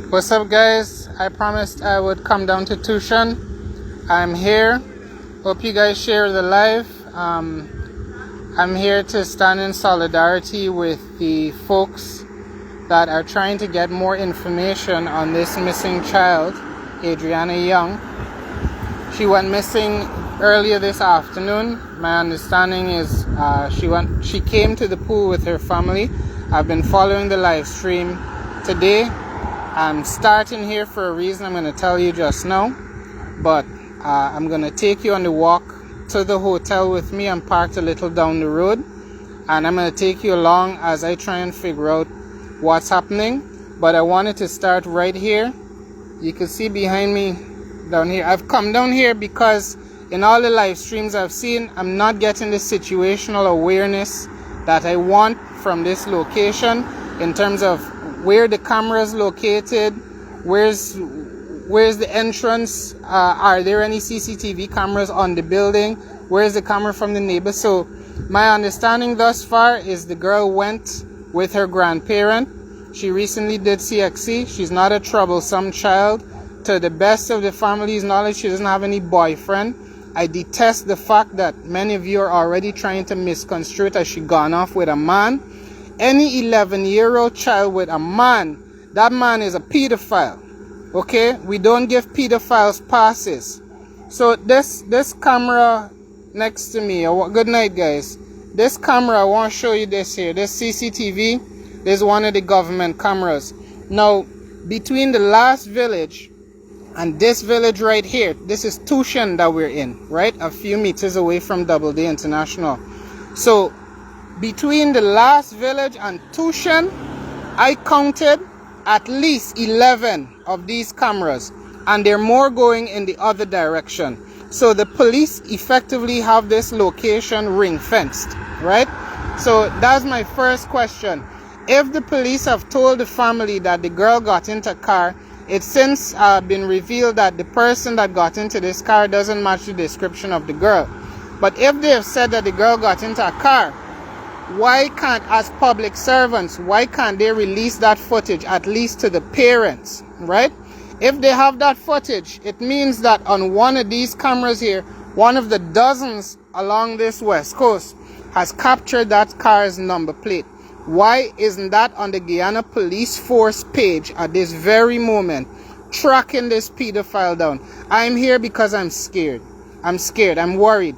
What's up, guys? I promised I would come down to Tucson. I'm here. Hope you guys share the live. I'm here to stand in solidarity with the folks that are trying to get more information on this missing child, Adriana Young. She went missing earlier this afternoon. My understanding is she came to the pool with her family. I've been following the live stream today. I'm starting here for a reason I'm going to tell you just now, but I'm going to take you on the walk to the hotel with me. I'm parked a little down the road, and I'm going to take you along as I try and figure out what's happening. But I wanted to start right here. You can see behind me down here. I've come down here because in all the live streams I've seen, I'm not getting the situational awareness that I want from this location in terms of where the camera is located, where's the entrance, are there any CCTV cameras on the building, where's the camera from the neighbor. So my understanding thus far is the girl went with her grandparent. She recently did CXC. She's not a troublesome child. To the best of the family's knowledge, she doesn't have any boyfriend. I detest the fact that many of you are already trying to misconstrue it as she gone off with a man. Any 11-year-old child with a man, that man is a pedophile. Okay? We don't give pedophiles passes. So this camera next to me, good night, guys. This camera, I want to show you this here. This CCTV, this is one of the government cameras. Now, between the last village and this village right here, this is Tucson that we're in, right? A few meters away from Doubleday International. So, between the last village and Tucson, I counted at least 11 of these cameras, and there are more going in the other direction. So the police effectively have this location ring fenced, right? So that's my first question. If the police have told the family that the girl got into a car, it's since been revealed that the person that got into this car doesn't match the description of the girl. But if they have said that the girl got into a car, why can't, as public servants, why can't they release that footage at least to the parents, right? If they have that footage, it means that on one of these cameras here, one of the dozens along this west coast has captured that car's number plate. Why isn't that on the Guyana Police Force page at this very moment, tracking this pedophile down? I'm here because I'm scared. I'm scared. I'm worried.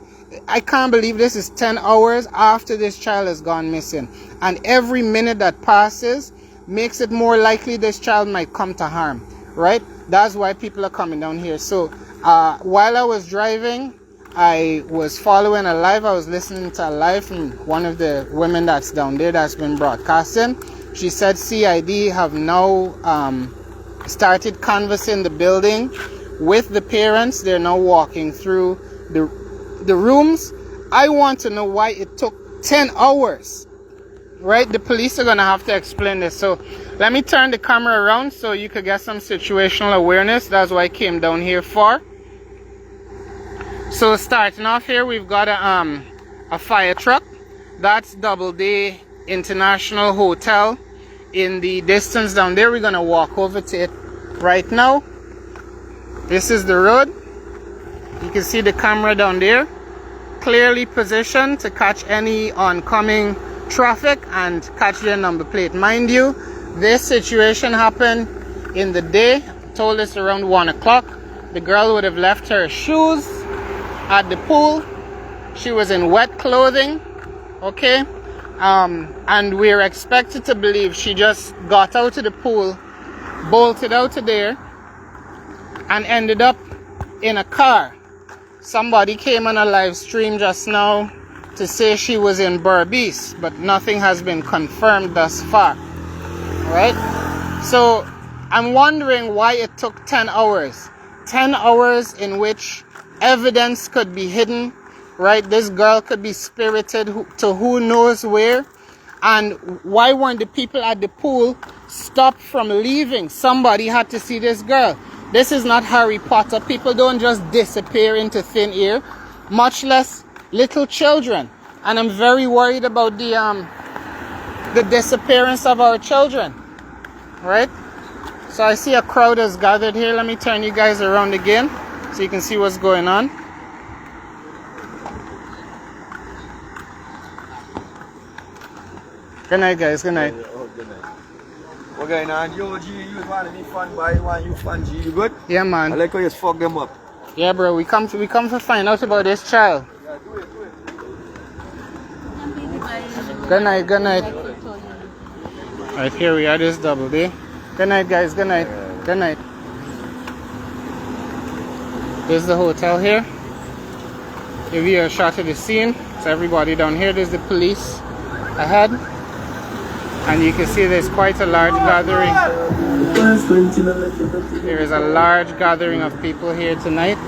I can't believe this is 10 hours after this child has gone missing. And every minute that passes makes it more likely this child might come to harm, right? That's why people are coming down here. So while I was driving, I was following a live. I was listening to a live from one of the women that's down there that's been broadcasting. She said CID have now started canvassing the building with the parents. They're now walking through the rooms. I want to know why it took 10 hours, right? The police are going to have to explain this. So let me turn the camera around so you could get some situational awareness. That's what I came down here for. So starting off here, we've got a fire truck. That's Doubleday International Hotel in the distance down there. We're going to walk over to it right now. This is the road. You can see the camera down there, clearly positioned to catch any oncoming traffic and catch their number plate. Mind you, this situation happened in the day. Told us around 1 o'clock. The girl would have left her shoes at the pool. She was in wet clothing, okay? And we're expected to believe she just got out of the pool, bolted out of there, and ended up in a car. Somebody came on a live stream just now to say she was in Berbice, but nothing has been confirmed thus far, right? So I'm wondering why it took 10 hours. 10 hours in which evidence could be hidden, right? This girl could be spirited to who knows where. And why weren't the people at the pool stopped from leaving? Somebody had to see this girl. This is not Harry Potter. People don't just disappear into thin air, much less little children. And I'm very worried about the disappearance of our children, right? So I see a crowd has gathered here. Let me turn you guys around again so you can see what's going on. Good night, guys. Good night. Oh, good night. What going on? Yo, G, you want to be fun, boy? Want you fun, G? You good? Yeah, man. I like how you just fuck them up. Yeah, bro. We come to find out about this child. Yeah, do it. Good night. Good night. Right here we are. This double day. Good night, guys. Good night. Good night. This is the hotel here. Give you a shot of the scene. So everybody down here. There's the police ahead. And you can see there's quite a large gathering. There is a large gathering of people here tonight,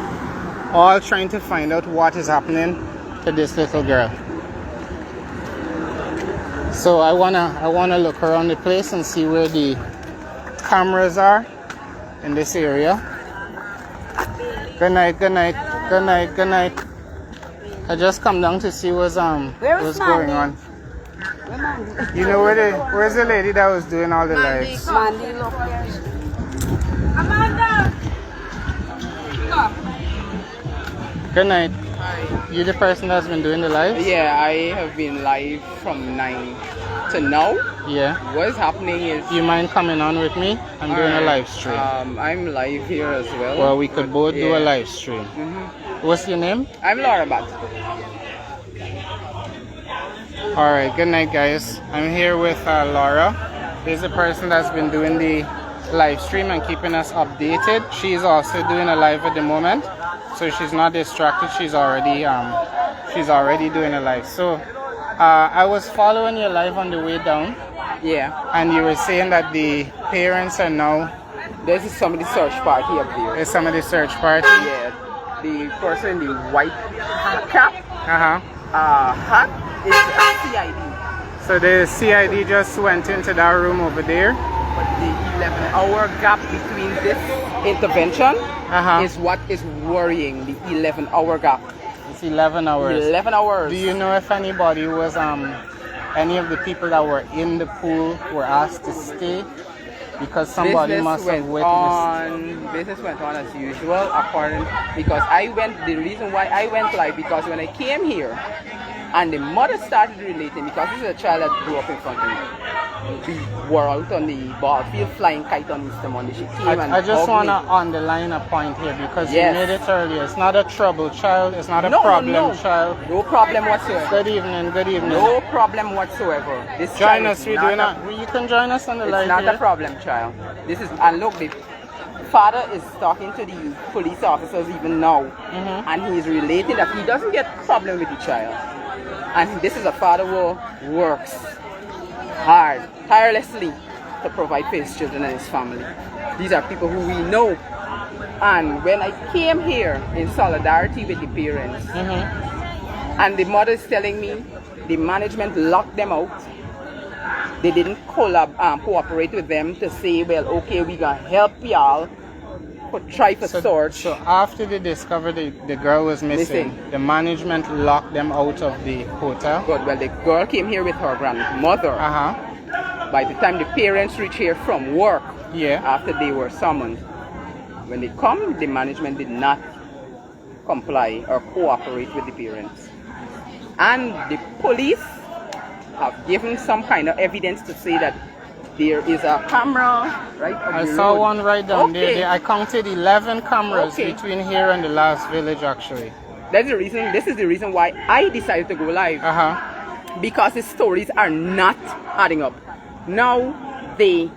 all trying to find out what is happening to this little girl. So I wanna look around the place and see where the cameras are in this area. Good night, good night, good night, good night. I just come down to see what's going on. You know where's the lady that was doing all the lives? Amanda! Good night. Hi. You the person that's been doing the lives? Yeah, I have been live from 9 to now. Yeah. What's happening is... Do you mind coming on with me? I'm doing a live stream. I'm live here as well. Well, we could both do a live stream. What's your name? I'm Laura Bat. Alright, good night, guys. I'm here with Laura. She's the person that's been doing the live stream and keeping us updated. She's also doing a live at the moment, so she's not distracted. She's already doing a live. So I was following your live on the way down. Yeah. And you were saying that the parents are now... There's somebody search party up there. There's somebody search party? Yeah. The person in the white cap hat is a CID. So the CID just went into that room over there? But the 11-hour gap between this intervention is what is worrying, the 11-hour gap. It's 11 hours. 11 hours. Do you know if anybody was, any of the people that were in the pool were asked to stay? Because somebody must have witnessed. Business went on as usual, because the reason why I went live, because when I came here, and the mother started relating, because this is a child that grew up in front of me. We were out on the ball field flying kite on Easter Monday. She came I just want to underline a point here, because you made it earlier. It's not a troubled child. It's not a problem child. No problem whatsoever. Good evening. Good evening. No problem whatsoever. This join us. You can join us on the live. It's not a problem child. This is, and look, the father is talking to the police officers even now, and he's relating that he doesn't get problem with the child. And this is a father who works hard, tirelessly to provide for his children and his family. These are people who we know. And when I came here in solidarity with the parents, and the mother is telling me the management locked them out, they didn't cooperate with them to say, well, okay, we're going to help y'all. Try for search. So after they discovered the girl was missing, the management locked them out of the hotel? Good. Well, the girl came here with her grandmother. By the time the parents reached here from work, after they were summoned, when they come, the management did not comply or cooperate with the parents. And the police have given some kind of evidence to say that there is a camera right up I the saw road. one right down there. I counted 11 cameras between here and the last village, actually. That's the reason. This is the reason why I decided to go live. Because the stories are not adding up. Now the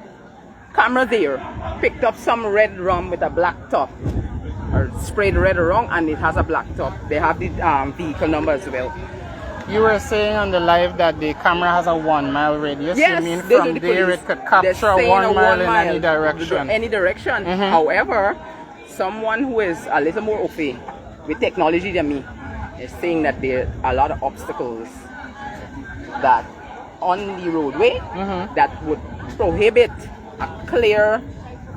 camera there picked up some red rum with a black top, or sprayed red rum, and it has a black top. They have the vehicle number as well. You were saying on the live that the camera has a 1 mile radius. Yes, you mean from there it could capture a 1 mile in any direction? Any direction. However, someone who is a little more au fait with technology than me is saying that there are a lot of obstacles that on the roadway that would prohibit a clear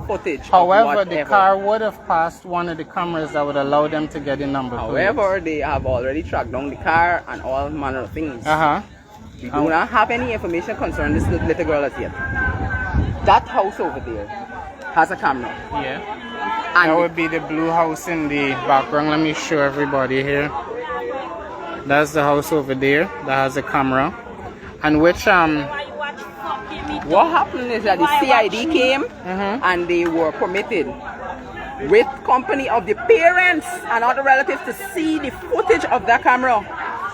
footage. However, the car would have passed one of the cameras that would allow them to get the number plate. However, they have already tracked down the car and all manner of things. We do not have any information concerning this little girl as yet. That house over there has a camera. Yeah. And That would be the blue house in the background. Let me show everybody here. That's the house over there that has a camera. And which what happened is that the CID came and they were permitted with company of the parents and other relatives to see the footage of that camera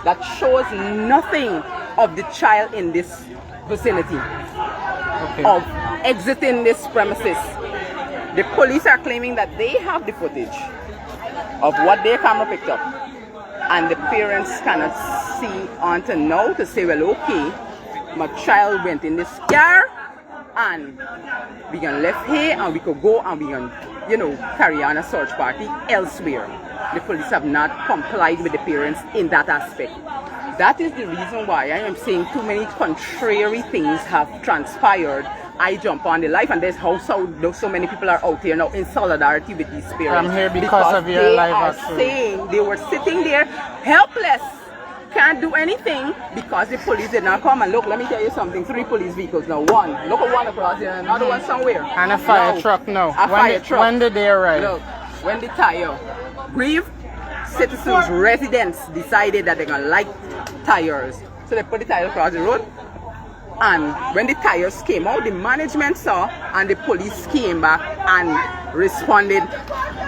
that shows nothing of the child in this vicinity of exiting this premises. The police are claiming that they have the footage of what their camera picked up, and the parents cannot see until now to say, well, okay, my child went in this car and we can left here and we could go and we can, you know, carry on a search party elsewhere. The police have not complied with the parents in that aspect. That is the reason why I am saying too many contrary things have transpired. I jump on the life, and there's how so many people are out here now in solidarity with these parents. I'm here because of your life, actually. Saying they were sitting there helpless, can't do anything because the police did not come. And look, let me tell you something, 3 police vehicles now. One, look at one across here, another one somewhere. And a fire truck now. A fire truck. When did they arrive? Look, when the tire, grieved citizens, residents decided that they're gonna light tires. So they put the tire across the road. And when the tires came out, the management saw and the police came back and responded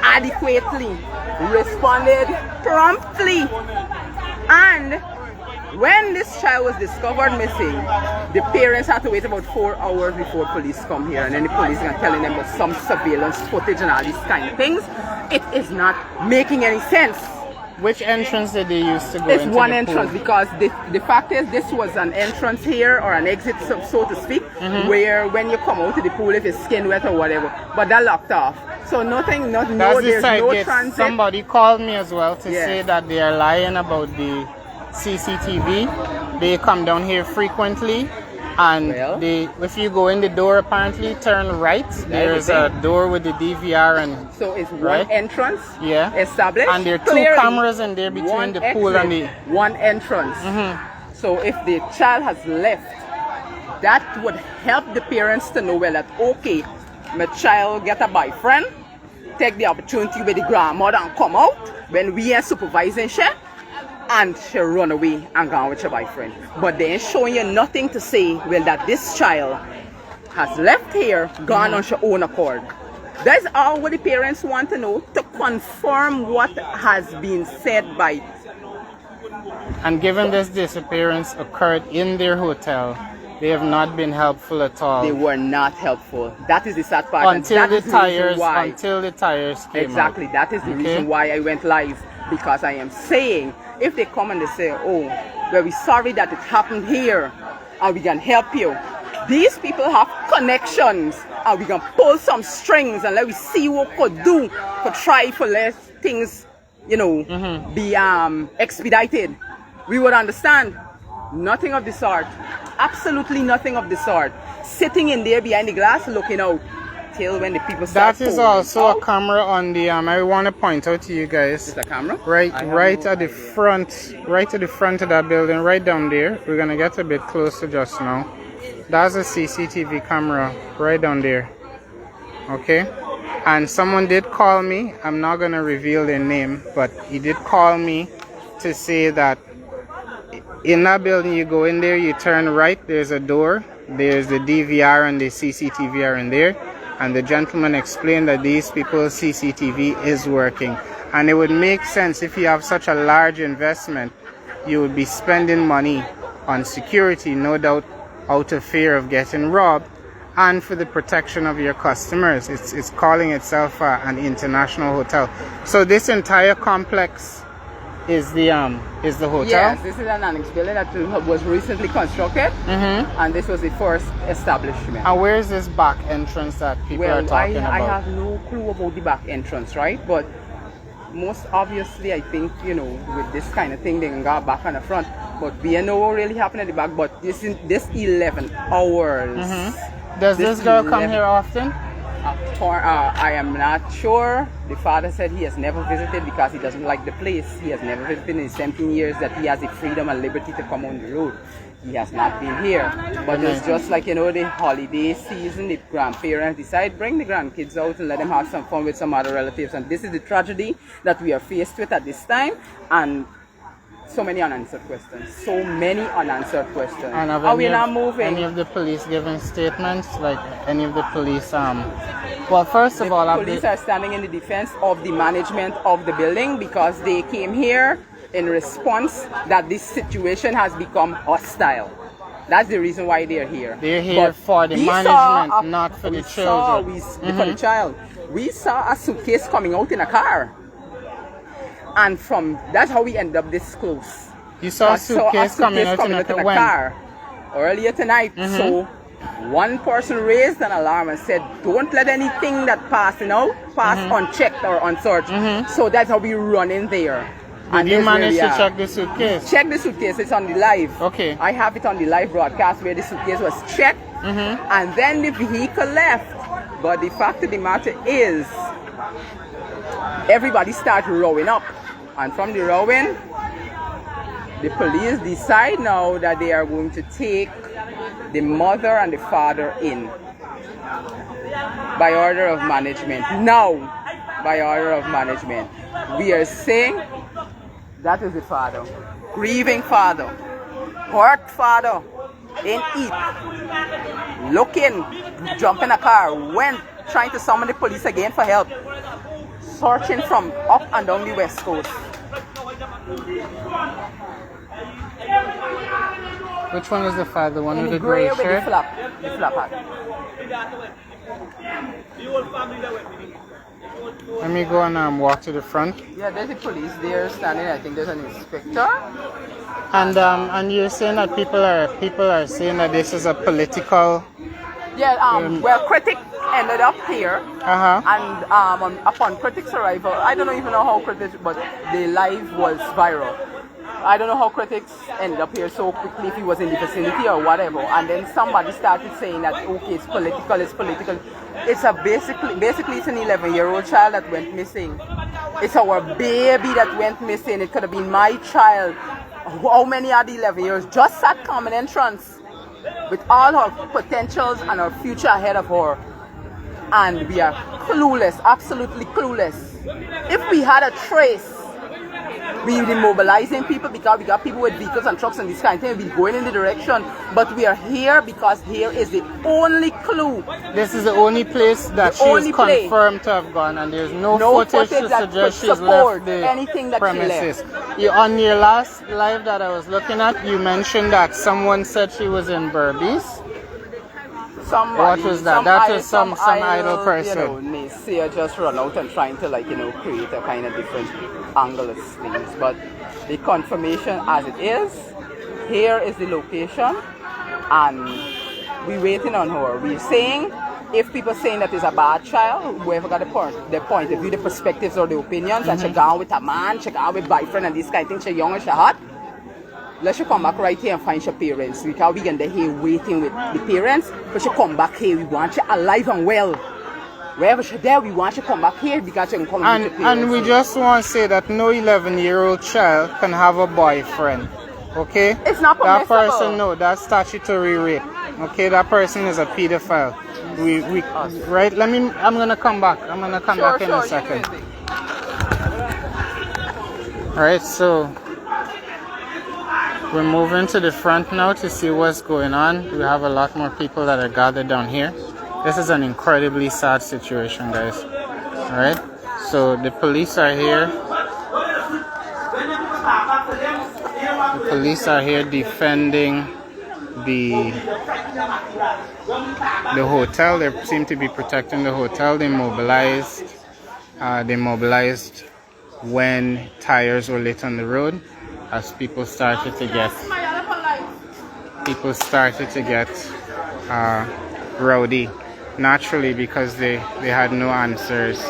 adequately, responded promptly. And when this child was discovered missing, the parents had to wait about 4 hours before police come here, and then the police are telling them about some surveillance footage and all these kind of things. It is not making any sense. Which entrance did they use to go It's into one the entrance pool? because the fact is this was an entrance here, or an exit, so to speak, where when you come out to the pool, if it's skin wet or whatever, but that locked off. So nothing, That's no, the there's side no gate. transit. Somebody called me as well to Yes. say that they are lying about the CCTV. They come down here frequently, and Well. if you go in the door, apparently turn right. There's a door with the DVR and So it's one right? entrance Yeah. established. And there are 2 clearly, cameras in there between one the pool and the. exit, one entrance. So if the child has left, that would help the parents to know, well, that okay, my child get a boyfriend, take the opportunity with the grandmother and come out when we are supervising she, and she run away and gone with your boyfriend. But they ain't showing you nothing to say, well, that this child has left here, gone on her own accord. That's all what the parents want to know, to confirm what has been said by. And given this disappearance occurred in their hotel, they have not been helpful at all. They were not helpful. That is the sad part. and until that the is reason tires why. until the tires came Exactly. out. That is the Okay. reason why I went live, because I am saying, if they come and they say, oh, well, we're sorry that it happened here and we can help you. These people have connections and we can pull some strings and let we see what we could do to try for less things, you know, be expedited. We would understand. Nothing of the sort. Absolutely nothing of the sort. Sitting in there behind the glass looking out till when the people start. That is pouring also out. a camera on the I want to point out to you guys. Is the camera? Right I have right no at the idea. front, right at the front of that building, right down there. We're gonna get a bit closer just now. That's a CCTV camera right down there. Okay? And someone did call me. I'm not gonna reveal their name, but he did call me to say that in that building, you go in there, you turn right, there's a door, there's the DVR and the CCTV are in there, and the gentleman explained that these people's CCTV is working. And it would make sense if you have such a large investment, you would be spending money on security, no doubt out of fear of getting robbed, and for the protection of your customers. It's calling itself an international hotel. So this entire complex is the hotel? Yes, this is an annex building that was recently constructed, and this was the first establishment. And where is this back entrance that people are talking I about? have no clue about the back entrance, right? But most obviously, I think, you know, with this kind of thing, they can go back and the front. But we know what really happened at the back. But this 11 hours. Does this girl come here often? I am not sure. The father said he has never visited because he doesn't like the place. He has never visited in 17 years that he has the freedom and liberty to come on the road. he has not been here. But it's just like, you know, the holiday season, the grandparents decide bring the grandkids out and let them have some fun with some other relatives. And this is the tragedy that we are faced with at this time. And so many unanswered questions. So many unanswered questions. And are we not moving? Any of the police giving statements? Like any of the police well, first of all, the police are standing in the defense of the management of the building because they came here in response that this situation has become hostile. That's the reason why they're here. They're here for the management, not for the children. For the child. We saw a suitcase coming out in a car. And that's how we end up this close. You saw a suitcase coming out in a car earlier tonight. So one person raised an alarm and said, don't let anything that pass unchecked or unsearched. So that's how we run in there. Did you manage to check the suitcase? Check the suitcase. It's on the live. Okay. I have it on the live broadcast where the suitcase was checked. And then the vehicle left. But the fact of the matter is, everybody started rowing up. And from the rowing, the police decide now that they are going to take the mother and the father in by order of management. Now, by order of management, we are saying that is the father, grieving father, hurt father, didn't eat, looking, jump in a car, went trying to summon the police again for help, searching from up and down the west coast. Which one is the father? The one in with the gray gray with shirt? the flap hat. Let me go and walk to the front. Yeah, there's the police there standing. I think there's an inspector. And you're saying that people are saying that this is a political. Yeah. Well, critics ended up here. And upon critics' arrival, I don't even know how critics, but the live was viral. I don't know how critics ended up here so quickly, if he was in the vicinity or whatever. And then somebody started saying that, okay, it's political. It's basically it's an 11-year-old child that went missing. It's our baby that went missing. It could have been my child. How many are the 11 years? Just at common entrance with all her potentials and her future ahead of her. And we are clueless, absolutely clueless. If we had a trace, we would be mobilizing people because we got people with vehicles and trucks and this kind of thing. We'd be going in the direction. But we are here because here is the only clue. This is the only place that she is confirmed to have gone, and there's no footage to suggest she's left the anything that premises. She left. On your last live that I was looking at, you mentioned that someone said she was in Berbice. Somebody, what was that? That was some idle person. You know, Naysayers just run out and trying to create a kind of different angle of things. But the confirmation as it is, here is the location, and we're waiting on her. We're saying, if people saying that is a bad child, whoever got the point of view, the perspectives or the opinions, and she gone with a man, she gone with boyfriend and this kind of thing, she young and she hot, let she come back right here and find her parents. Because we get here waiting with the parents, but she come back here, we want she alive and well. Wherever she's there, we want she come back here because she can come with the parents. And we just want to say that no 11-year-old child can have a boyfriend. Okay? It's not permissible. That person, no, that's statutory rape. Okay, that person is a pedophile. Right? I'm gonna come back. I'm gonna come back in a second. Alright, so we're moving to the front now to see what's going on. We have a lot more people that are gathered down here. This is an incredibly sad situation, guys. Alright? So the police are here. The police are here defending the hotel. They seem to be protecting the hotel. They mobilized when tires were lit on the road, as people started to get rowdy, naturally, because they had no answers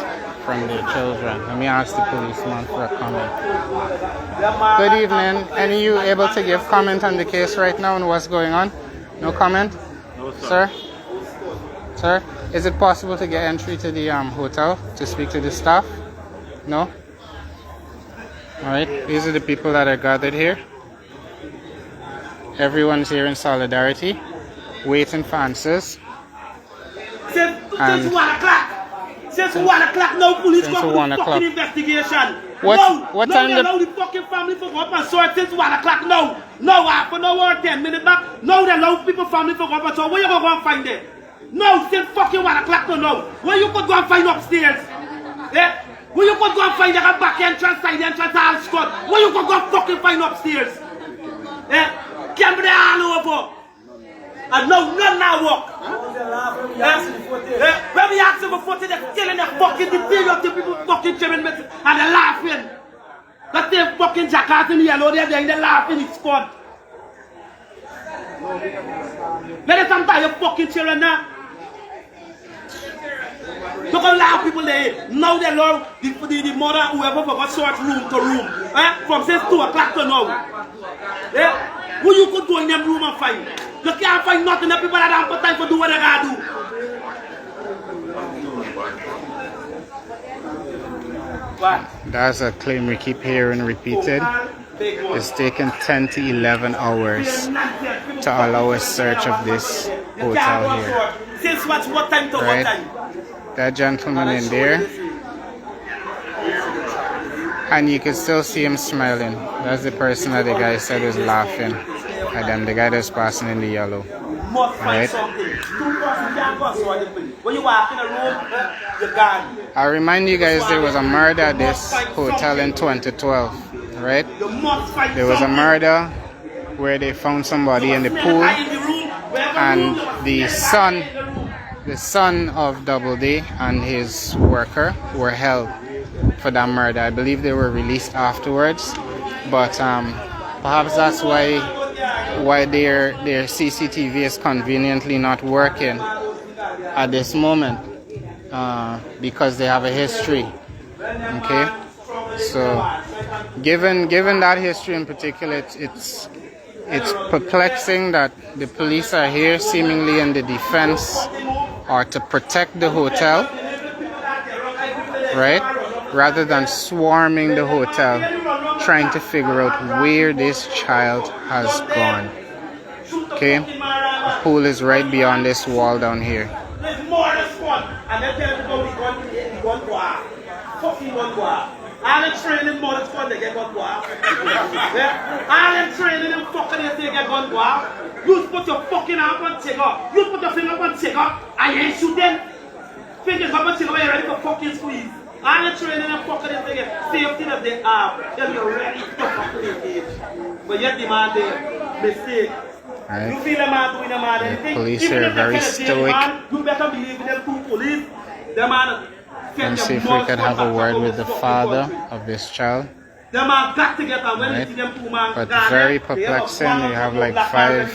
from their children. Let me ask the policeman for a comment. Good evening. Any you able to give comment on the case right now and what's going on? No comment? No, sir. Sir, is it possible to get entry to the hotel to speak to the staff? No? Alright, these are the people that are gathered here. everyone's here in solidarity, waiting for answers. Since 1 o'clock. Since 1 o'clock, no police Since come to 1 the o'clock. fucking investigation. What time they allow the fucking family to go up and sort since 1 o'clock. No, after no or 10 minutes back. No, they allow people family to go up and sort. Where you gonna go and find them? No, since fucking 1 o'clock to no. Where you could go and find upstairs? Yeah? Where you could go and find the back entrance, side entrance, all squad? Where you could go and fucking find upstairs? Yeah? Can't be there all over. And no, none now work. When we ask them for footage, they're killing the fucking the people fucking children and they're laughing. That they fucking jackass in the yellow, they're laughing, it's squad. Let us sometimes your fucking children now. Look how loud people there. Now they love the mother whoever forgot sort room to room. From since 2 o'clock to now. Yeah? Who you could go in them room and find? You can't find nothing. The people that don't have time for do what they gotta do. What? That's a claim we keep hearing repeated. It's taken 10 to 11 hours to allow a search of this hotel here. Since what time to what time? That gentleman in there, and you can still see him smiling. That's the person that the guy said was laughing at them, the guy that's passing in the yellow. Right? When you walk in a room, you're gone. I remind you guys there was a murder at this hotel in 2012, right? There was a murder where they found somebody in the pool, and the son of Double D and his worker were held for that murder. I believe they were released afterwards, but perhaps that's why their CCTV is conveniently not working at this moment, because they have a history. Okay, so given that history in particular, it's perplexing that the police are here seemingly in the defense or to protect the hotel, right, rather than swarming the hotel trying to figure out where this child has gone. Okay, the pool is right beyond this wall down here. All them training more squad they get gun war. All them training them fucking they get gun war. You put your fucking arm on trigger. You put your finger on trigger and you ain't shoot them. Fingers up on trigger, you're ready for fucking squeeze. All them training them fucking they get safety of the arm. Then you're ready to fucking engage. But yet the man there, mistake. Right. You feel the man doing the man anything. Police are very stoic. You better believe in them two police. The man. Let me see if we could have a word with the father of this child. Right. But very perplexing. You have like 5,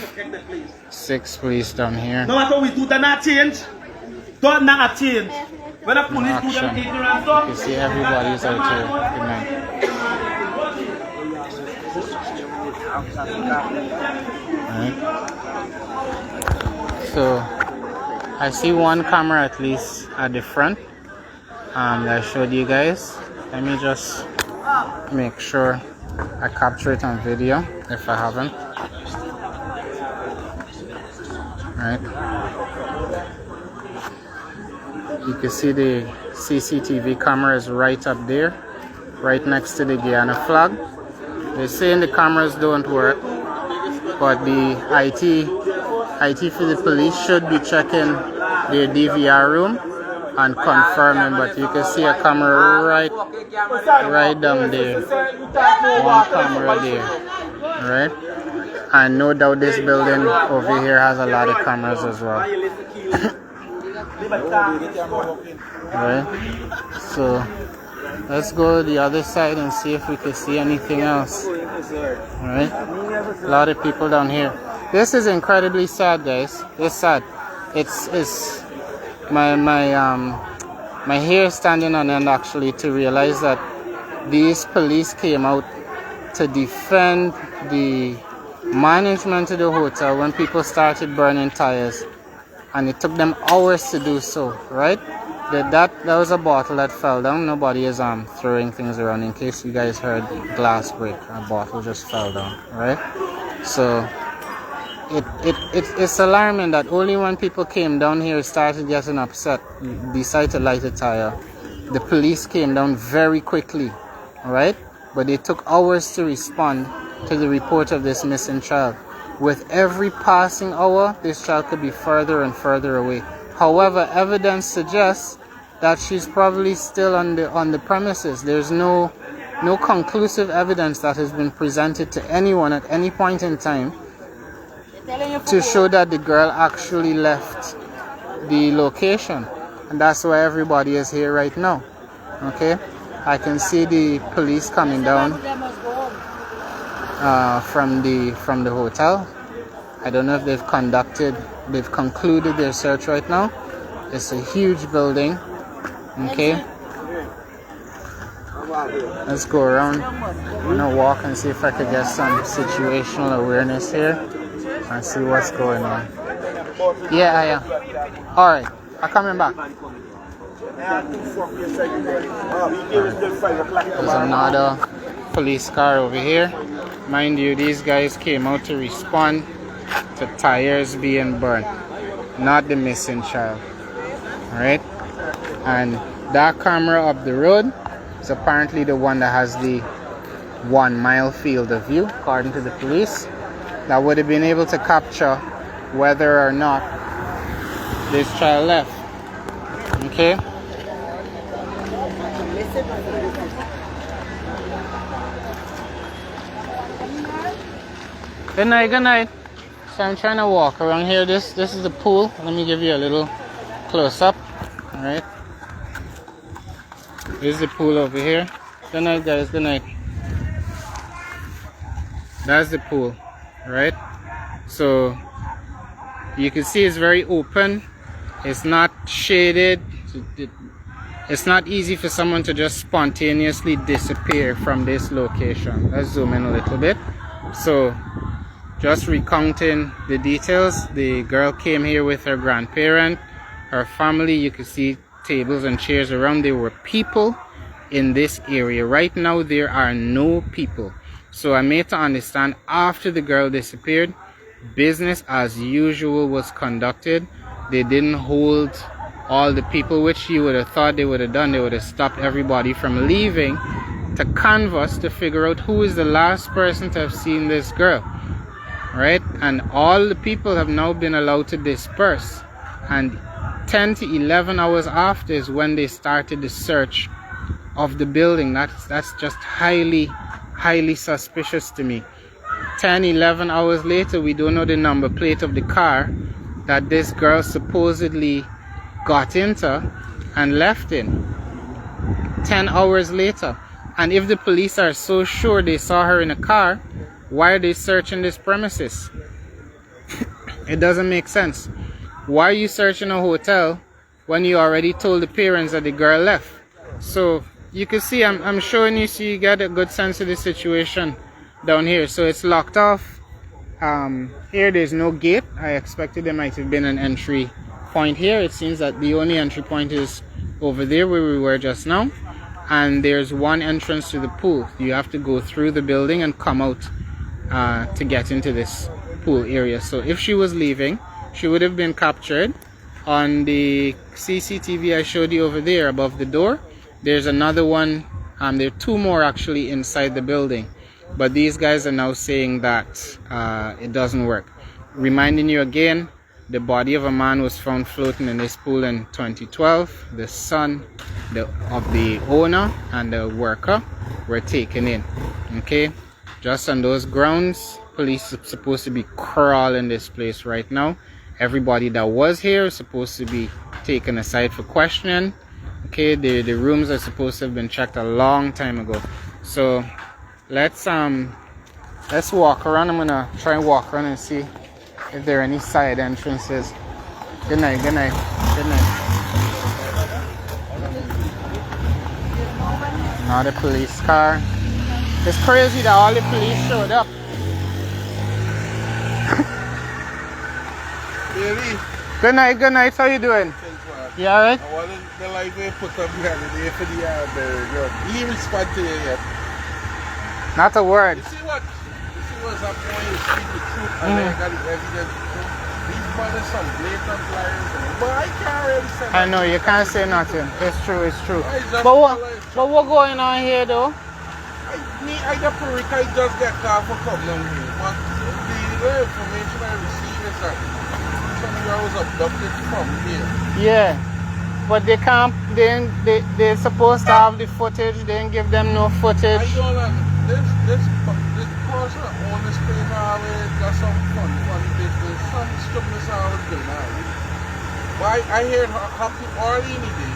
6 police down here. No matter what we do, they're not change. Don't not change. When the police do them ignorant stuff, you see everybody's out here. Good night. Right. So I see one camera at least at the front. That I showed you guys. Let me just make sure I capture it on video if I haven't. Right. You can see the CCTV camera is right up there, right next to the Guyana flag. They're saying the cameras don't work, but the IT for the police should be checking their DVR room and confirming, but you can see a camera right down there. One camera there. Alright? And no doubt this building over here has a lot of cameras as well. Alright? So let's go to the other side and see if we can see anything else. Alright? A lot of people down here. This is incredibly sad, guys. It's sad. It's my hair standing on end actually to realize that these police came out to defend the management of the hotel when people started burning tires, and it took them hours to do so. Right? That was a bottle that fell down. Nobody is throwing things around. In case you guys heard glass break, a bottle just fell down. Right? So it's alarming that only when people came down here started getting upset, decided to light a tire, the police came down very quickly, right? But they took hours to respond to the report of this missing child. With every passing hour, this child could be further and further away. However, evidence suggests that she's probably still on the premises. There's no conclusive evidence that has been presented to anyone at any point in time to show that the girl actually left the location, and that's why everybody is here right now. Okay, I can see the police coming down from the hotel. I don't know if they've concluded their search right now. It's a huge building. Okay, let's go around. I'm gonna walk and see if I could get some situational awareness here and see what's going on. Yeah. Alright, I'm coming back. There's another police car over here. Mind you, these guys came out to respond to tires being burnt, not the missing child. Alright? And that camera up the road is apparently the one that has the 1 mile field of view, according to the police, that would have been able to capture whether or not this child left. Okay? Good night. So I'm trying to walk around here. This is the pool. Let me give you a little close up. Alright. Here's the pool over here. Good night, guys. Good night. That's the pool. Right? So you can see it's very open. It's not shaded. It's not easy for someone to just spontaneously disappear from this location. Let's zoom in a little bit. So just recounting the details, the girl came here with her grandparent, her family. You can see tables and chairs around. There were people in this area. Right now there are no people. So I made to understand after the girl disappeared, business as usual was conducted. They didn't hold all the people, which you would have thought they would have done. They would have stopped everybody from leaving to canvass to figure out who is the last person to have seen this girl. Right? And all the people have now been allowed to disperse. And 10 to 11 hours after is when they started the search of the building. That's just highly suspicious to me. 10-11 hours later, we don't know the number plate of the car that this girl supposedly got into and left in. 10 hours later. And if the police are so sure they saw her in a car, why are they searching this premises? It doesn't make sense. Why are you searching a hotel when you already told the parents that the girl left? So you can see, I'm showing you so you get a good sense of the situation down here. So it's locked off. Here there's no gate. I expected there might have been an entry point here. It seems that the only entry point is over there where we were just now. And there's one entrance to the pool. You have to go through the building and come out to get into this pool area. So if she was leaving, she would have been captured. On the CCTV I showed you over there above the door, there's another one. There are two more actually inside the building, but these guys are now saying that it doesn't work. Reminding you again, the body of a man was found floating in this pool in 2012. The son of the owner and the worker were taken in. Okay, just on those grounds, police are supposed to be crawling this place right now. Everybody that was here is supposed to be taken aside for questioning. Okay, the rooms are supposed to have been checked a long time ago. So let's walk around. I'm gonna try and walk around and see if there are any side entrances. Good night. Not a police car. It's crazy that all the police showed up. Baby. Good night. How you doing? You alright? I wasn't the life we put up behind the day for the girl. He responded to you yet. Not a word. You see what was a point you speak the truth and then got the evidence. These brothers some blatant liars. But I can't really say I know, you can't say nothing. It's true, it's true. I just But feel like- what going on here though? I got Perica, I just get called for coming down here. But the information I received is that some girl was abducted from here. Yeah. But they can't, they're supposed to have the footage, they didn't give them no footage. I don't know. This person on this place always got some funny business, some stupidness always going on. But I heard her happy early in the day,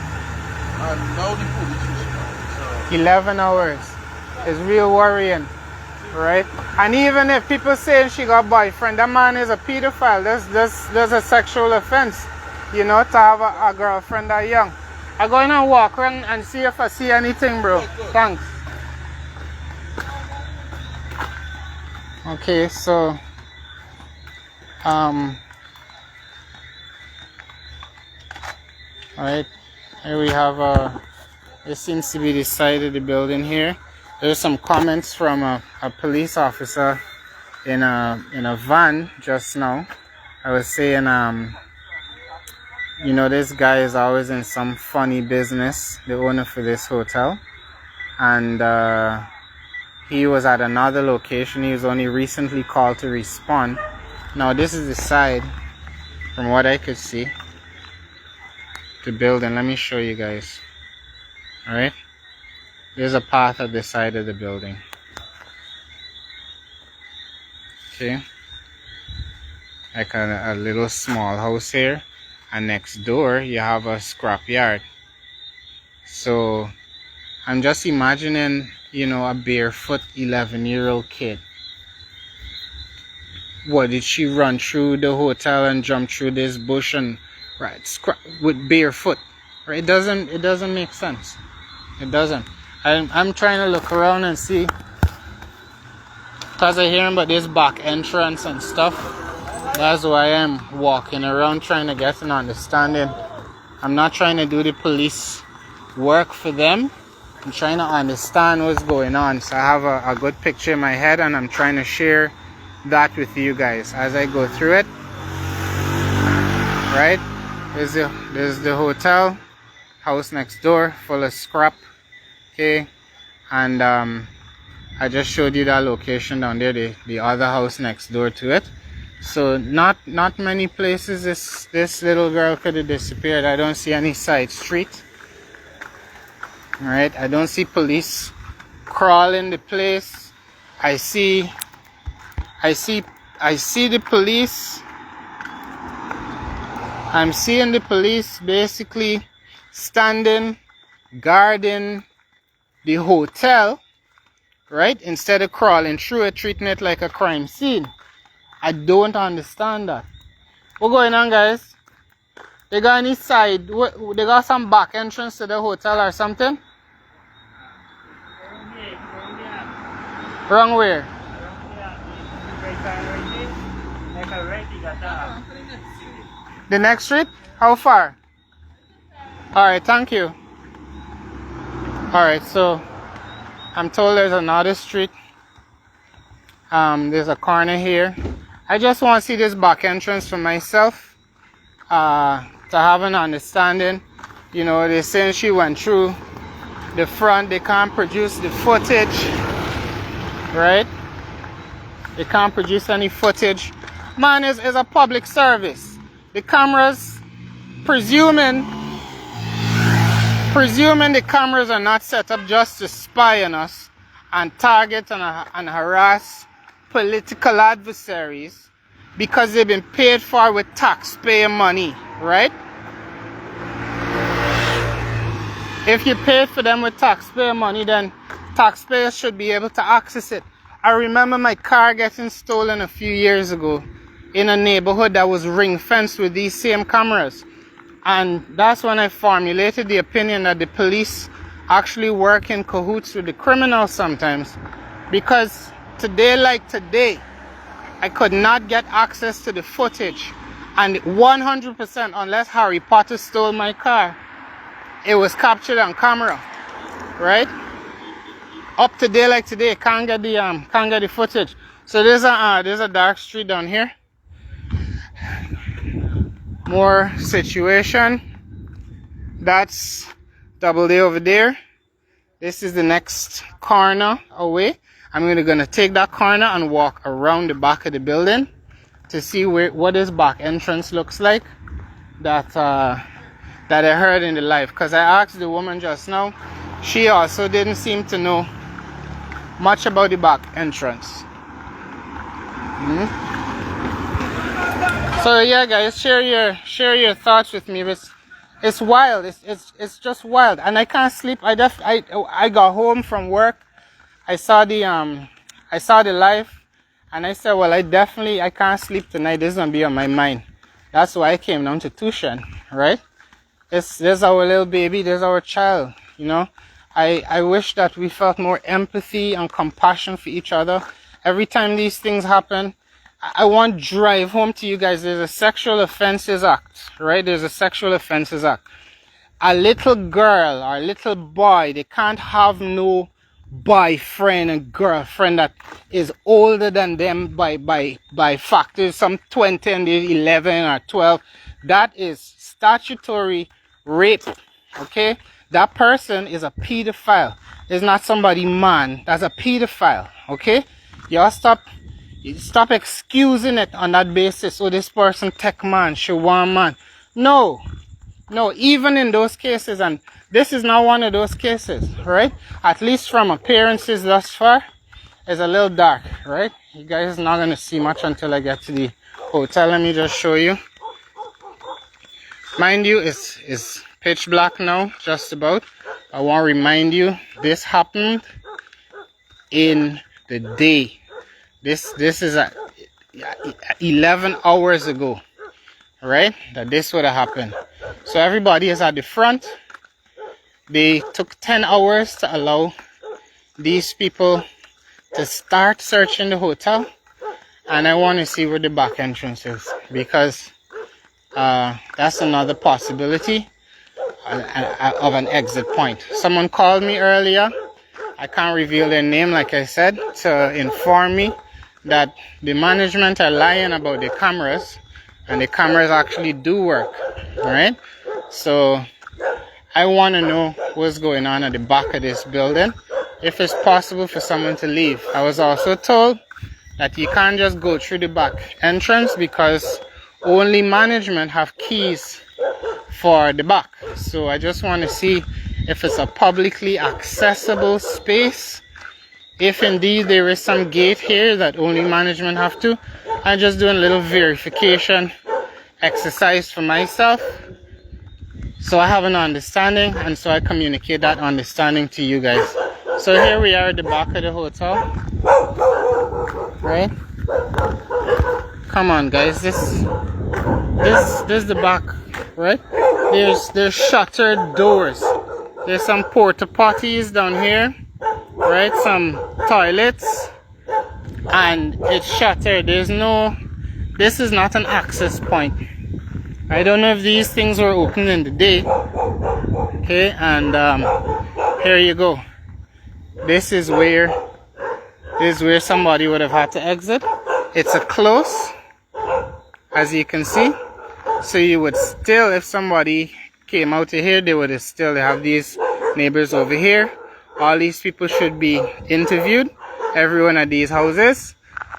and now the police respond. So 11 hours. It's real worrying, right? And even if people saying she got a boyfriend, that man is a pedophile. That's a sexual offense, you know, to have a girlfriend that young. I'm going to walk around and see if I see anything, bro. Thanks. Okay, so all right, here we have this seems to be the side of the building here. There's some comments from a police officer in a van just now. I was saying, you know, this guy is always in some funny business, the owner for this hotel, and he was at another location. He was only recently called to respond. Now this is the side, from what I could see, the building. Let me show you guys. All right. There's a path at the side of the building. Okay. Like a little small house here. And next door you have a scrap yard. So I'm just imagining, you know, a barefoot 11-year-old kid. What, did she run through the hotel and jump through this bush and scrap with barefoot? Right? It doesn't make sense. It doesn't. I'm trying to look around and see, because I hear about this back entrance and stuff. That's why I'm walking around trying to get an understanding. I'm not trying to do the police work for them. I'm trying to understand what's going on. So I have a good picture in my head, and I'm trying to share that with you guys as I go through it. Right? There's the hotel, house next door, full of scrap. Okay, and I just showed you that location down there, the other house next door to it. So not many places this little girl could have disappeared. I don't see any side street. All right, I don't see police crawling the place. I see the police. I'm seeing the police basically standing, guarding the hotel, right? Instead of crawling through it, treating it like a crime scene. I don't understand that. What's going on, guys? They got any side? They got some back entrance to the hotel or something? Wrong where? The next street? How far? Alright, thank you. Alright, so I'm told there's another street. There's a corner here. I just want to see this back entrance for myself. To have an understanding. You know, they're saying she went through the front. They can't produce the footage. Right? They can't produce any footage. Man, is a public service. The cameras, presuming the cameras are not set up just to spy on us and target and harass political adversaries, because they've been paid for with taxpayer money, right? If you paid for them with taxpayer money, then taxpayers should be able to access it. I remember my car getting stolen a few years ago in a neighborhood that was ring fenced with these same cameras. And that's when I formulated the opinion that the police actually work in cahoots with the criminals sometimes. Because today, like today, I could not get access to the footage. And 100%, unless Harry Potter stole my car, it was captured on camera. Right? Up today, like today, can't get the footage. So there's a dark street down here. More situation. That's double day over there. This is the next corner away. I'm gonna take that corner and walk around the back of the building to see what this back entrance looks like that that I heard in the live. Because I asked the woman just now, she also didn't seem to know much about the back entrance. So yeah, guys, share your thoughts with me. It's wild. It's just wild, and I can't sleep. I got home from work. I saw the live, and I said, well, I can't sleep tonight. This is gonna be on my mind. That's why I came down to Tushan, right? There's our little baby. There's our child. You know, I wish that we felt more empathy and compassion for each other. Every time these things happen, I want to drive home to you guys. There's a Sexual Offences Act, right? There's a Sexual Offences Act. A little girl or a little boy, they can't have no boyfriend and girlfriend that is older than them by factors, some 20 and 11 or 12. That is statutory rape, okay? That person is a pedophile. It's not somebody man. That's a pedophile, okay? Y'all stop excusing it on that basis. Oh, this person tech man, she want man. No, even in those cases, and this is not one of those cases, right? At least from appearances thus far, it's a little dark, right? You guys are not going to see much until I get to the hotel. Let me just show you. Mind you, it's pitch black now, just about. I want to remind you, this happened in the day. This is 11 hours ago, right? That this would have happened. So everybody is at the front. They took 10 hours to allow these people to start searching the hotel, and I want to see where the back entrance is, because that's another possibility of an exit point. Someone called me earlier. I can't reveal their name, like I said, to inform me that the management are lying about the cameras, and the cameras actually do work, right? So I want to know what's going on at the back of this building, if it's possible for someone to leave. I was also told that you can't just go through the back entrance because only management have keys for the back. So I just want to see if it's a publicly accessible space. If indeed there is some gate here that only management have to, I'm just doing a little verification exercise for myself, so I have an understanding, and so I communicate that understanding to you guys. So here we are at the back of the hotel, right? Come on, guys, this is the back, right? There's shuttered doors. There's some porta potties down here, right? Some toilets, and it's shuttered. This is not an access point. I don't know if these things were open in the day. Okay, and here you go. This is where somebody would have had to exit. It's a close, as you can see. So you would still, if somebody came out of here, they would still have these neighbors over here. All these people should be interviewed, everyone at these houses,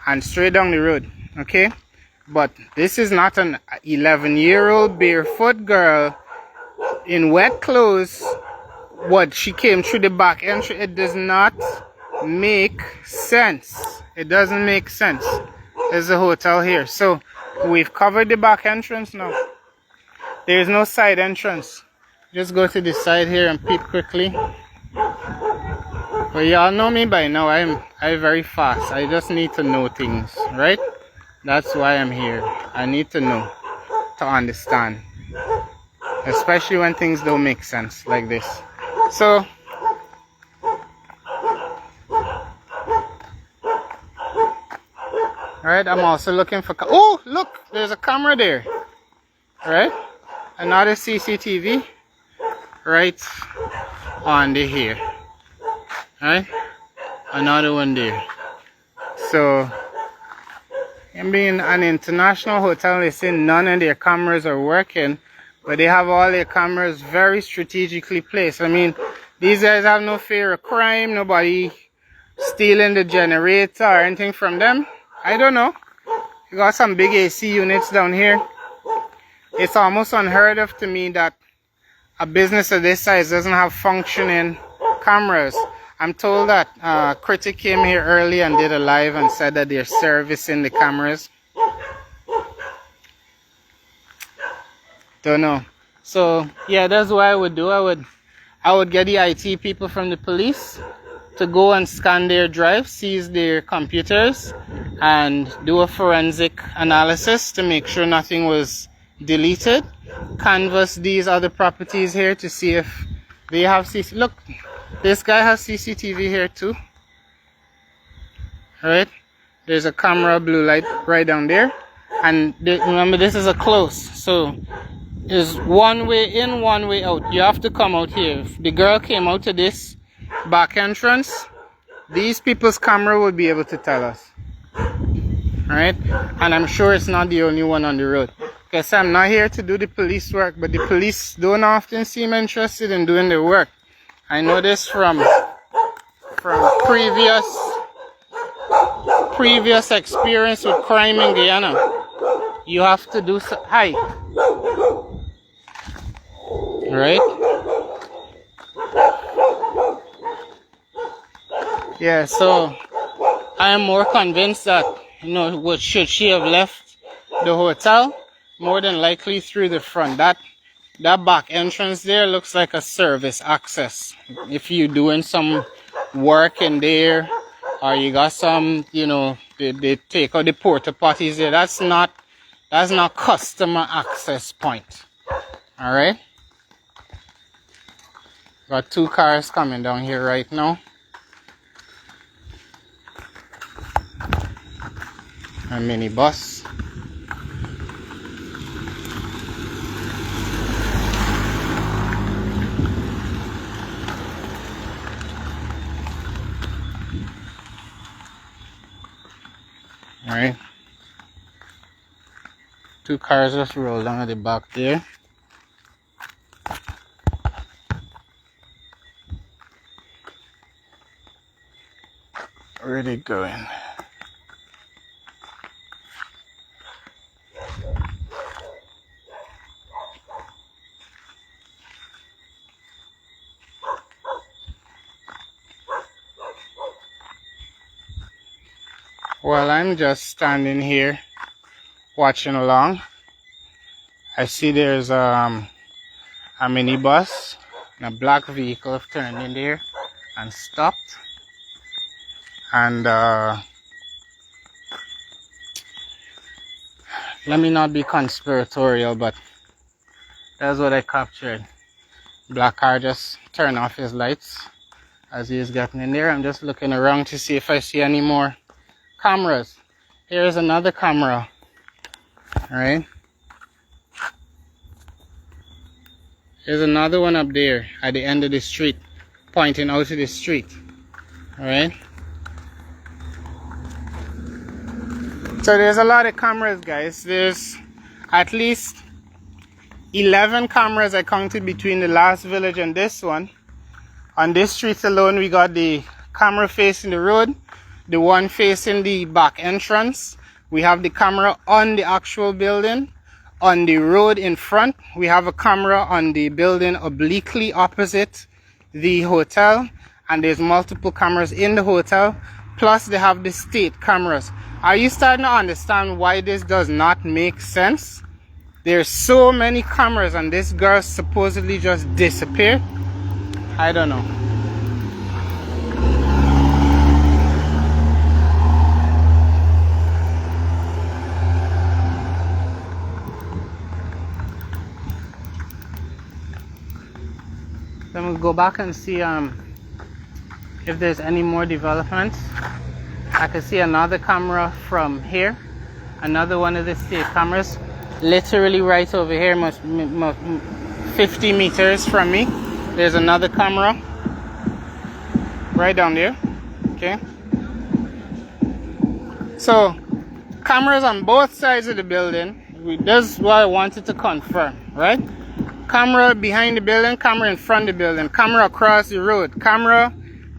and straight down the road, okay? But this is not an 11-year-old barefoot girl in wet clothes. What, she came through the back entry? It does not make sense. It doesn't make sense. There's a hotel here. So we've covered the back entrance now. There's no side entrance. Just go to the side here and peep quickly. But y'all know me by now. I'm very fast. I just need to know things, right? That's why I'm here. I need to know, to understand, especially when things don't make sense like this. So right, I'm also looking for oh, look, there's a camera there, right? Another CCTV right on the here, right? Another one there. So I mean, an international hotel, they say none of their cameras are working, but they have all their cameras very strategically placed. I mean, these guys have no fear of crime, nobody stealing the generator or anything from them. I don't know. You got some big AC units down here. It's almost unheard of to me that a business of this size doesn't have functioning cameras. I'm told that Critic came here early and did a live and said that they're servicing the cameras. Don't know. So yeah, that's what I would do. I would get the IT people from the police to go and scan their drives, seize their computers, and do a forensic analysis to make sure nothing was deleted. Canvass these other properties here to see if they have CCTV. Look, this guy has CCTV here too. Right? There's a camera, blue light right down there. And remember, this is a close. So there's one way in, one way out. You have to come out here. If the girl came out to this back entrance, these people's camera would be able to tell us. Alright? And I'm sure it's not the only one on the road. Because I'm not here to do the police work, but the police don't often seem interested in doing their work. I know this from previous experience with crime in Guyana. You have to do so. Hi. Right? Yeah, so I am more convinced that, you know, what should she have left the hotel? More than likely through the front. That back entrance there looks like a service access. If you're doing some work in there, or you got some, you know, they take out the porta potties there. That's not customer access point. All right. Got two cars coming down here right now. A minibus. All right. Two cars just rolled down at the back there. Where are they going? Well, I'm just standing here watching along. I see there's a minibus and a black vehicle have turned in there and stopped. And let me not be conspiratorial, but that's what I captured. Black car just turned off his lights as he is getting in there. I'm just looking around to see if I see any more cameras. Here's another camera. Alright. There's another one up there at the end of the street, pointing out to the street. Alright. So there's a lot of cameras, guys. There's at least 11 cameras I counted between the last village and this one. On this street alone, we got the camera facing the road, the one facing the back entrance. We have the camera on the actual building. On the road in front, we have a camera on the building obliquely opposite the hotel. And there's multiple cameras in the hotel. Plus, they have the state cameras. Are you starting to understand why this does not make sense? There's so many cameras and this girl supposedly just disappeared. I don't know. Then we'll go back and see if there's any more developments. I can see another camera from here, another one of the state cameras, literally right over here, 50 meters from me. There's another camera right down there. Okay, so cameras on both sides of the building. That's what I wanted to confirm, right? Camera behind the building, camera in front of the building, camera across the road, camera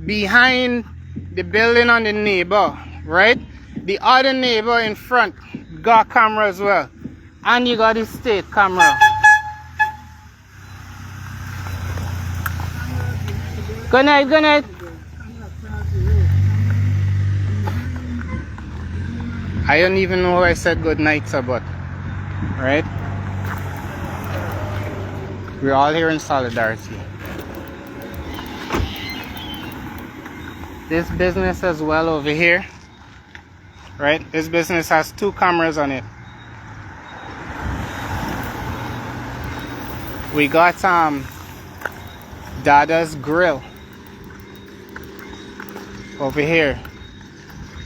behind the building on the neighbor, right? The other neighbor in front got camera as well. And you got the state camera. Good night, good night. I don't even know who I said good night to, but right? We're all here in solidarity. This business as well over here, right? This business has 2 cameras on it. We got Dada's Grill over here.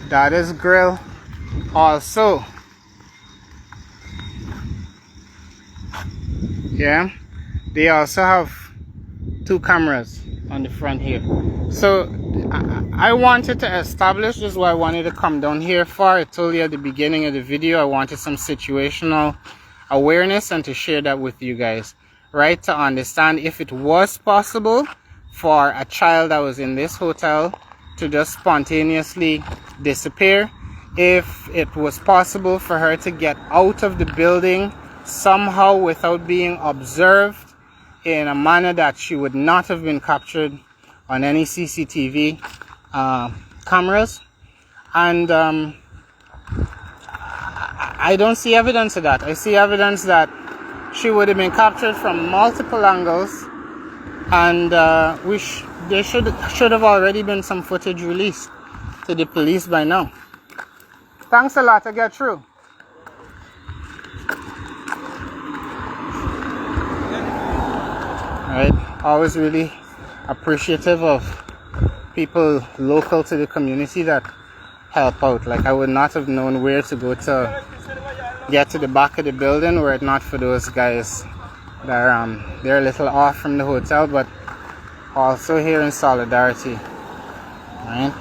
Dada's Grill also. Yeah, they also have 2 cameras on the front here. So I wanted to establish, this is why I wanted to come down here for. I told you at the beginning of the video I wanted some situational awareness and to share that with you guys, right? To understand if it was possible for a child that was in this hotel to just spontaneously disappear, if it was possible for her to get out of the building somehow without being observed in a manner that she would not have been captured on any CCTV cameras. And I don't see evidence of that. I see evidence that she would have been captured from multiple angles, and there should have already been some footage released to the police by now. Thanks a lot. I get through. Alright, always really appreciative of people local to the community that help out. Like, I would not have known where to go to get to the back of the building were it not for those guys. They're a little off from the hotel, but also here in solidarity. Right?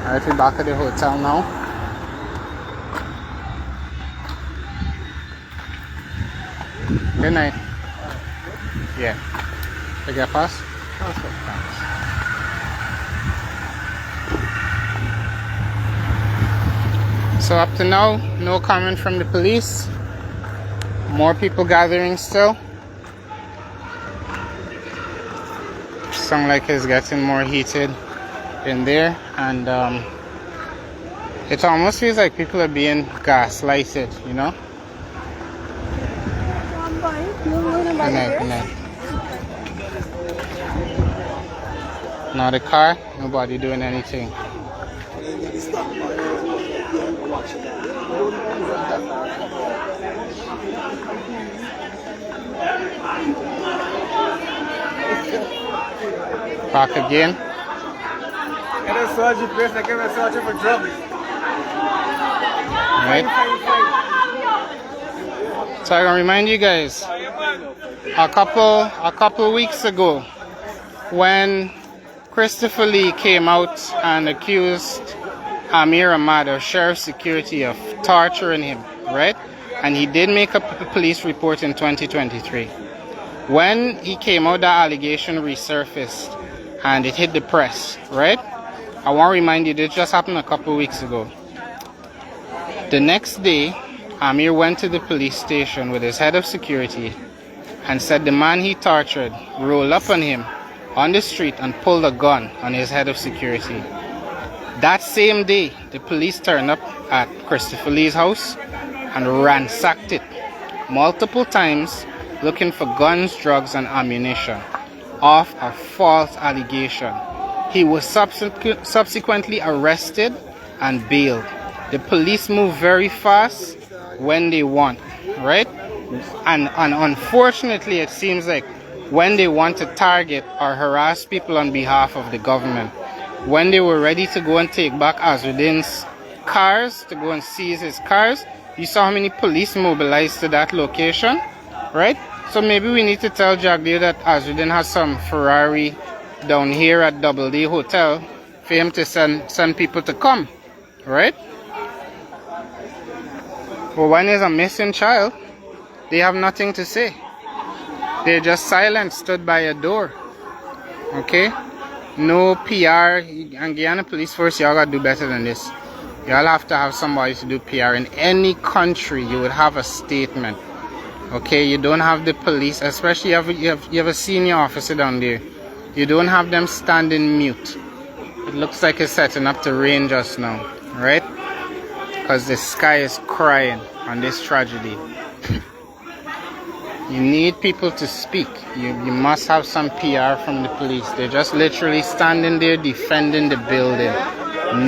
Alright, we're back at the hotel now. Good night. Yeah. Take your pass? So up to now, no comment from the police. More people gathering still. Sound like it's getting more heated in there, and it almost feels like people are being gaslighted, you know? Good night, good night. Not a car, nobody doing anything. Back again. Right. So I can remind you guys, a couple weeks ago, when Christopher Lee came out and accused Amir Ahmad of Sheriff Security of torturing him, right? And he did make a police report in 2023. When he came out, that allegation resurfaced and it hit the press, right? I want to remind you, this just happened a couple weeks ago. The next day, Amir went to the police station with his head of security and said the man he tortured rolled up on him on the street and pulled a gun on his head of security. That same day, the police turned up at Christopher Lee's house and ransacked it multiple times looking for guns, drugs, and ammunition off a false allegation. He was subsequently arrested and bailed. The police move very fast when they want, right? And unfortunately, it seems like when they want to target or harass people on behalf of the government, when they were ready to go and take back Azudin's cars, to go and seize his cars. You saw how many police mobilized to that location, right? So maybe we need to tell Jagdeo that Azudin has some Ferrari down here at Double D Hotel for him to send people to come, right? But when there's a missing child, they have nothing to say. They're just silent, stood by a door. Okay? No PR. And Guyana Police Force, y'all gotta do better than this. Y'all have to have somebody to do PR. In any country, you would have a statement. Okay? You don't have the police, especially you have a senior officer down there. You don't have them standing mute. It looks like it's setting up to rain just now. Right? Because the sky is crying on this tragedy. You need people to speak. You must have some PR from the police. They're just literally standing there defending the building.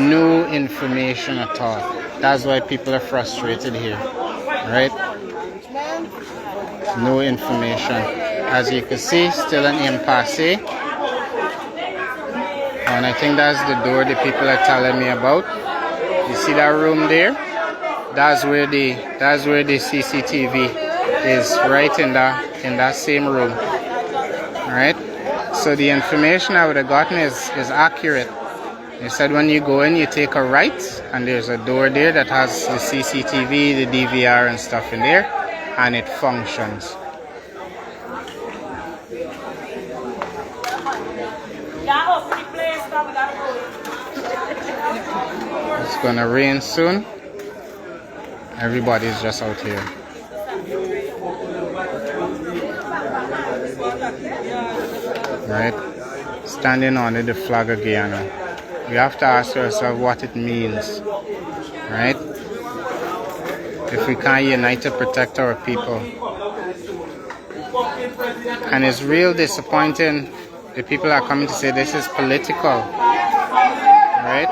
No information at all. That's why people are frustrated here. Right? No information. As you can see, still an impasse. And I think that's the door the people are telling me about. You see that room there? That's where the CCTV is, right in that same room. Alright? So the information I would have gotten is accurate. They said when you go in, you take a right, and there's a door there that has the CCTV, the DVR and stuff in there, and it functions. It's gonna rain soon. Everybody's just out here. Right? Standing under the flag of Guyana. We have to ask ourselves what it means. Right? If we can't unite to protect our people. And it's real disappointing. The people are coming to say this is political. Right?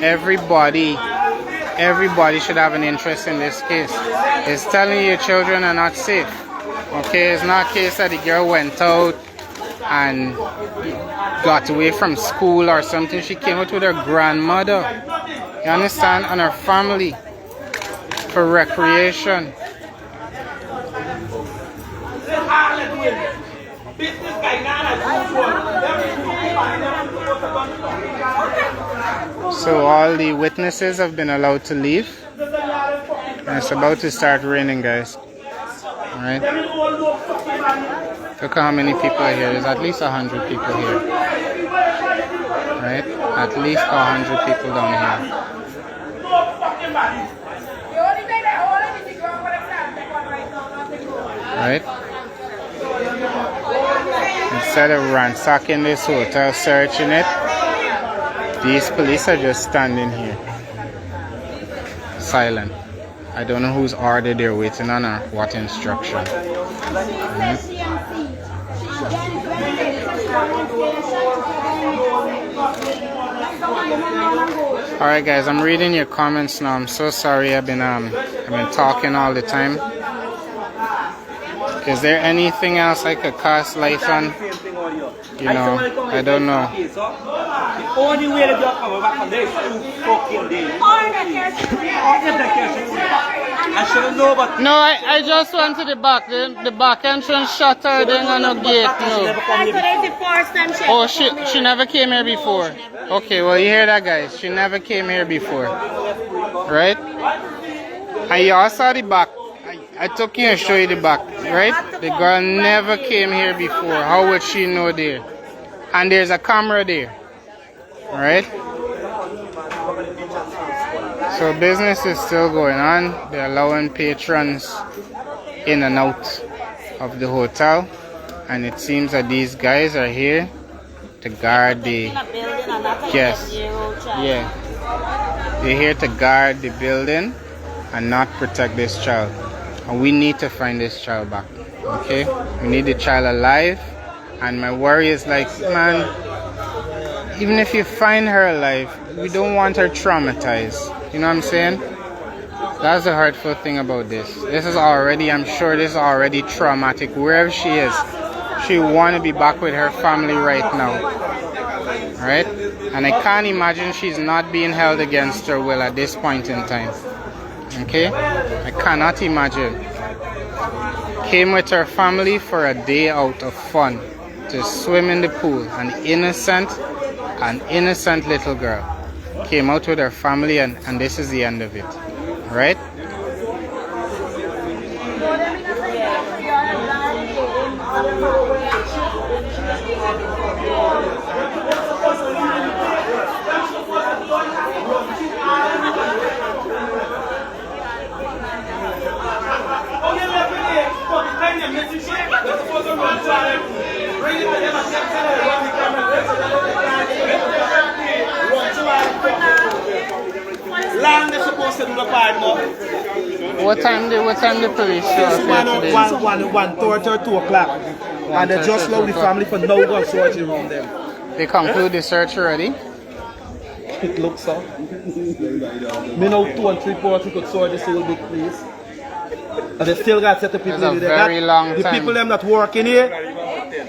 Everybody should have an interest in this case. It's telling you your children are not safe. Okay, it's not a case that the girl went out and got away from school or something. She came out with her grandmother, you understand, and her family for recreation. So all the witnesses have been allowed to leave. And it's about to start raining, guys. Alright? Look how many people are here. There's at least 100 people here. Right? At least 100 people down here. Right? Instead of ransacking this hotel, searching it, these police are just standing here. Silent. I don't know whose order they're waiting on or what instruction. Alright guys, I'm reading your comments now. I'm so sorry I've been talking all the time. Is there anything else I could cast light on? You know, I don't know. The only way that you come back from this is fucking day. I shouldn't know, but no, I just went to the back. The back entrance shutter, then on no gate. No. Oh, she never came here before. Okay, well you hear that, guys? She never came here before, right? And you all saw the back. I took you and show you the back, right? The girl never came here before. How would she know there? And there's a camera there, right? So business is still going on. They're allowing patrons in and out of the hotel. And it seems that these guys are here to guard the guests. Yeah. They're here to guard the building and not protect this child. And we need to find this child back, okay? We need the child alive. And my worry is like, man, even if you find her alive, we don't want her traumatized. You know what I'm saying? That's the hurtful thing about this. This is already, I'm sure this is already traumatic, wherever she is. She want to be back with her family right now. Right? And I can't imagine she's not being held against her will at this point in time. Okay? I cannot imagine. Came with her family for a day out of fun to swim in the pool. An innocent little girl. Came out with her family and this is the end of it. Right? Land is supposed to do the part now. What time the police show up here today? 1:30 or 2 o'clock. And they just allow the family for no gun searching around them. They conclude the search already? It looks so. Me know 2 and 3 reports we could sort this whole big place. And they still got set the people That's a in there. very long the time. people them that work in here,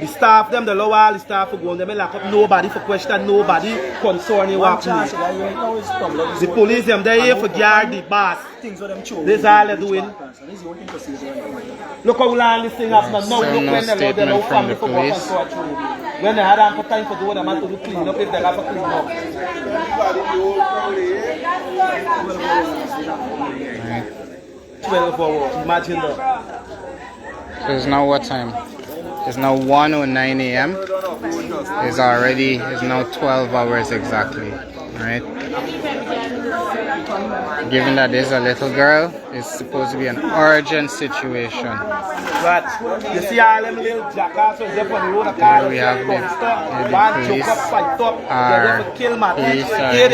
the staff them, the lower all the staff for going them, they lock up nobody for question, nobody concerning what the police them, they here for guard the boss. This is all they're doing. Look how long this thing happens now. Look no when they allow their statement from family the for work and police. sort through. When they had ample time for doing them and to do clean up if they have to clean up. Right. 12 hours, imagine that. So it's now what time? It's now 1:09 a.m. It's now 12 hours exactly, right? Given that there's a little girl, it's supposed to be an urgent situation. But you see all them little jackasses there on the road, Here we have the police. Police are here.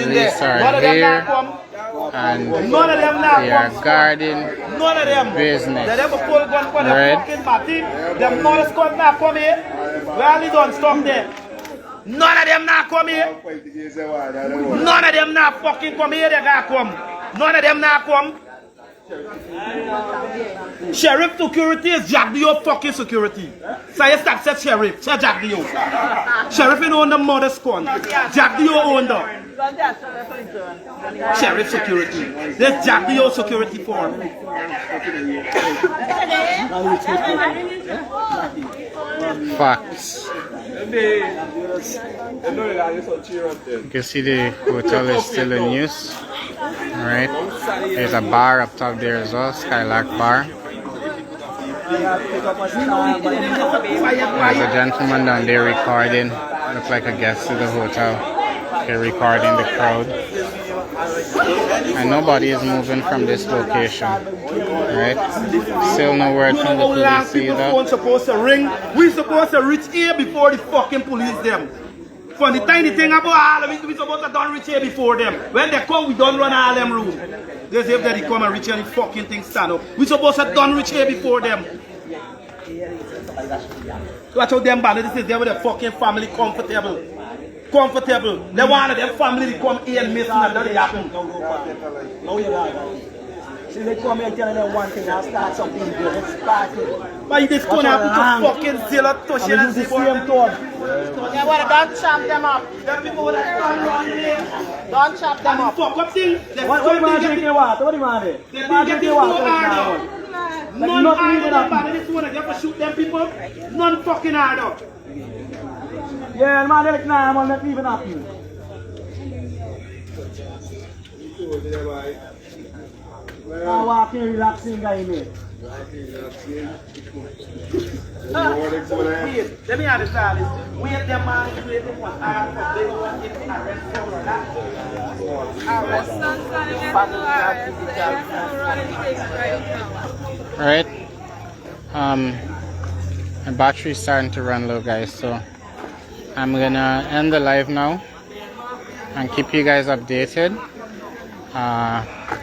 Police are here. And None of them now they are come. guarding None of them. business. They never pull gun for the Right. fucking party. Them none of them now come here. Well, they don't stop there. None of them now come here. None of them now fucking come here. They gotta come. None of them now come. Sheriff security is Jack Dio fucking security. So you stop said sheriff. Say Jack Dio. Sheriff in own the mother's con. Jack Dio own the sheriff security. This Jack Dio security form. Facts. You can see the hotel is still in use. Alright. There's a bar up top there as well, Skylark Bar. There's a gentleman down there recording. Looks like a guest to the hotel. They're recording the crowd. And nobody is moving from this location. Right? Still no word from the police either. Phone supposed to ring. We supposed to reach here before the fucking police them. For the tiny thing about all of it, we supposed to done reach here before them. When they come, we don't run all them room. They say if they come and reach here, the fucking thing stand up. We supposed to done reach here before them. Watch out them bad. This is them with their fucking family comfortable. Comfortable. They want them family to come here and miss and that happen. See, they come here telling them one thing, I'll start something good. Let's start it. But this going to happen to fucking Zilla, Toshin and the same tone. Yeah, well, don't chop them up. Them people that stand around here. Don't chop them up. Fuck up thing. What do you want to drink your water? What do you want to do? They didn't get this no hard. None hard up. This one, you have to shoot them people. None fucking hard up. Yeah, man, they're like, nah, I'm not even happy. I'm walking, relaxing guy, mate. Wait, let me understand this. Wait, them man, wait, them one hard up. They don't want him to arrest for that. Alright. My battery's starting to run low, guys, so I'm gonna end the live now and keep you guys updated.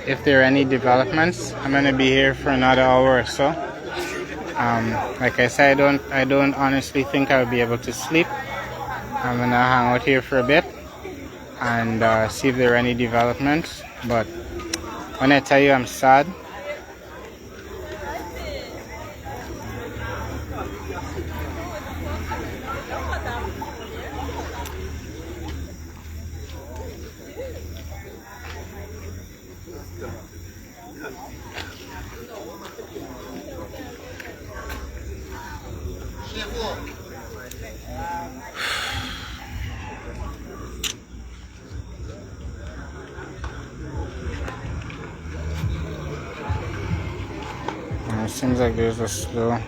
If there are any developments, I'm gonna be here for another hour or so. Like I said, I don't honestly think I'll be able to sleep. I'm gonna hang out here for a bit and see if there are any developments. But when I tell you I'm sad, It seems like there's a slow